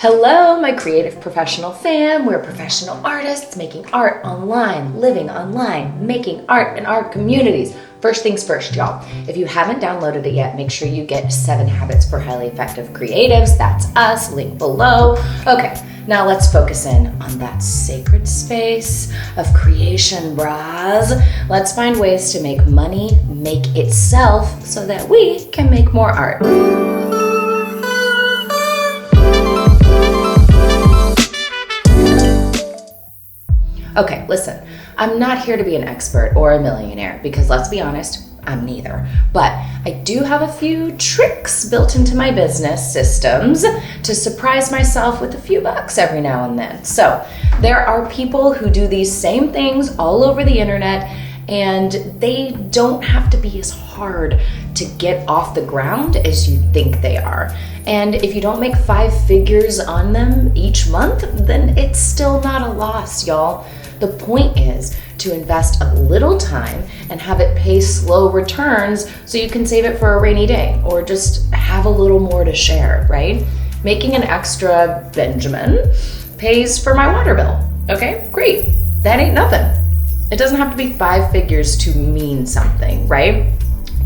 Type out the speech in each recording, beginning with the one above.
Hello, my creative professional fam. We're professional artists making art online, living online, making art in our communities. First things first, y'all. If you haven't downloaded it yet, make sure you get 7 Habits for Highly Effective Creatives. That's us, link below. Okay, now let's focus in on that sacred space of creation, brahs. Let's find ways to make money make itself so that we can make more art. Okay, listen, I'm not here to be an expert or a millionaire because let's be honest, I'm neither. But I do have a few tricks built into my business systems to surprise myself with a few bucks every now and then. So there are people who do these same things all over the internet and they don't have to be as hard to get off the ground as you think they are. And if you don't make 5 figures on them each month, then it's still not a loss, y'all. The point is to invest a little time and have it pay slow returns so you can save it for a rainy day or just have a little more to share, right? Making an extra Benjamin pays for my water bill. Okay, great. That ain't nothing. It doesn't have to be 5 figures to mean something, right?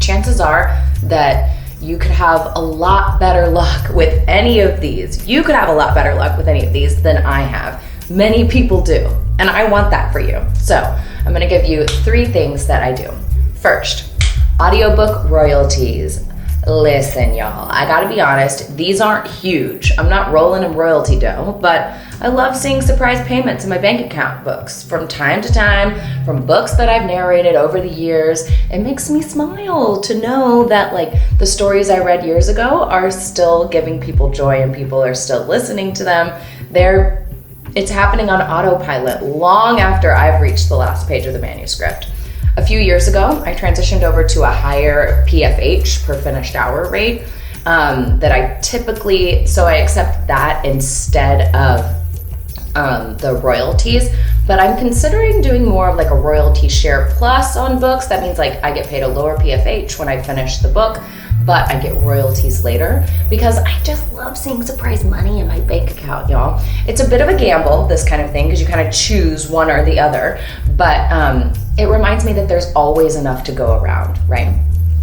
Chances are that you could have a lot better luck with any of these. You could have a lot better luck with any of these than I have. Many people do, and I want that for you. So I'm gonna give you 3 things that I do. First, audiobook royalties. Listen, y'all, I gotta be honest, these aren't huge. I'm not rolling in royalty dough, but I love seeing surprise payments in my bank account books from time to time, from books that I've narrated over the years. It makes me smile to know that like the stories I read years ago are still giving people joy and people are still listening to them. It's happening on autopilot long after I've reached the last page of the manuscript. A few years ago, I transitioned over to a higher PFH, per finished hour rate, that I typically, so I accept that instead of the royalties, but I'm considering doing more of like a royalty share plus on books. That means like I get paid a lower PFH when I finish the book, but I get royalties later because I just love seeing surprise money in my bank account, y'all. It's a bit of a gamble, this kind of thing, because you kind of choose one or the other, but it reminds me that there's always enough to go around, right?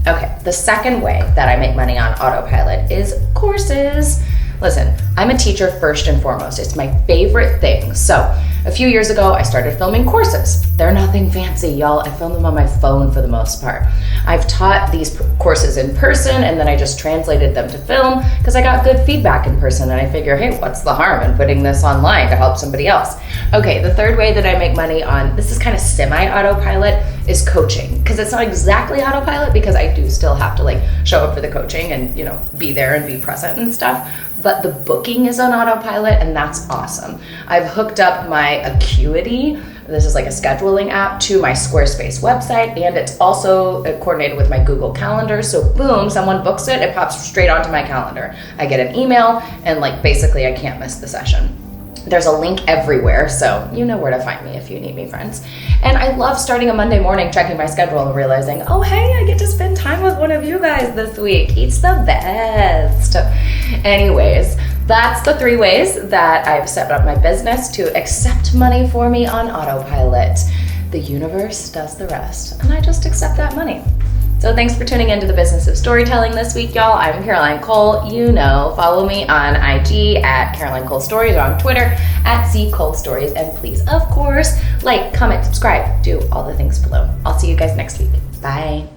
Okay, the second way that I make money on autopilot is courses. Listen, I'm a teacher first and foremost. It's my favorite thing. So a few years ago, I started filming courses. They're nothing fancy, y'all. I film them on my phone for the most part. I've taught these courses in person and then I just translated them to film because I got good feedback in person and I figure, hey, what's the harm in putting this online to help somebody else? Okay, the third way that I make money on, this is kind of semi-autopilot, is coaching. Because it's not exactly autopilot because I do still have to like show up for the coaching and, you know, be there and be present and stuff. But the booking is on autopilot and that's awesome. I've hooked up my Acuity, this is like a scheduling app, to my Squarespace website, and it's also coordinated with my Google Calendar. So boom, someone books it, it pops straight onto my calendar. I get an email and like basically I can't miss the session. There's a link everywhere, so you know where to find me if you need me, friends. And I love starting a Monday morning, checking my schedule and realizing, oh, hey, I get to spend time with one of you guys this week. It's the best. Anyways, that's the 3 ways that I've set up my business to accept money for me on autopilot. The universe does the rest, and I just accept that money. So thanks for tuning into the Business of Storytelling this week, y'all. I'm Caroline Cole. You know, follow me on IG at Caroline Cole Stories, or on Twitter at @CCole Stories. And please, of course, like, comment, subscribe, do all the things below. I'll see you guys next week. Bye.